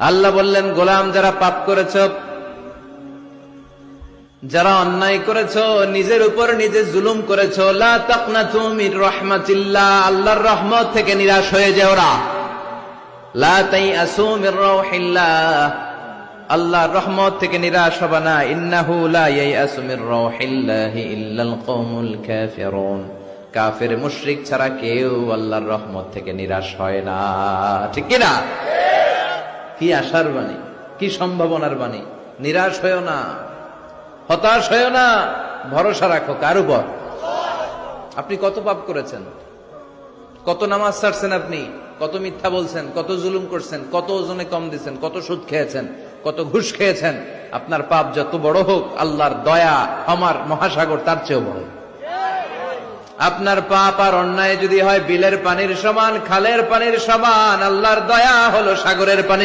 আল্লাহ বললেন, গোলাম যারা পাপ করেছ, যারা অন্যায় করেছ, নিজের উপর নিজে জুলুম করেছ, লা তাকনাতু মির রাহমাতিল্লাহ, আল্লাহর রহমত থেকে নিরাশ হয়ে যেও না। লা তাইআসু মির রাউহিল্লাহ, আল্লাহর রহমত থেকে নিরাশ হবে না। ইন্নাহু লা ইয়াইআসু মির রাউহিল্লাহি ইল্লাল কওমুল কাফিরুন, কাফের মুশরিক ছাড়া কেউ আল্লাহর রহমত থেকে নিরাশ হয় না। ঠিক কি না? কি আশার বাণী, কি সম্ভাবনার বাণী। নিরাশ হয়েও না, হতাশ হয়েও না, ভরসা রাখো কার উপর? আপনি কত পাপ করেছেন, কত নামাজ ছাড়ছেন, আপনি কত মিথ্যা বলছেন, কত জুলুম করছেন, কত ওজনে কম দিয়েছেন, কত সুদ খেয়েছেন, কত ঘুষ খেয়েছেন। আপনার পাপ যত বড় হোক, আল্লাহর দয়া আমার মহাসাগর তার চেয়েও বড়। আপনার পাপ আর অন্যায় যদি হয় বিলের পানির সমান, খালের পানির সমান, আল্লাহর দয়া হলো সাগরের পানি।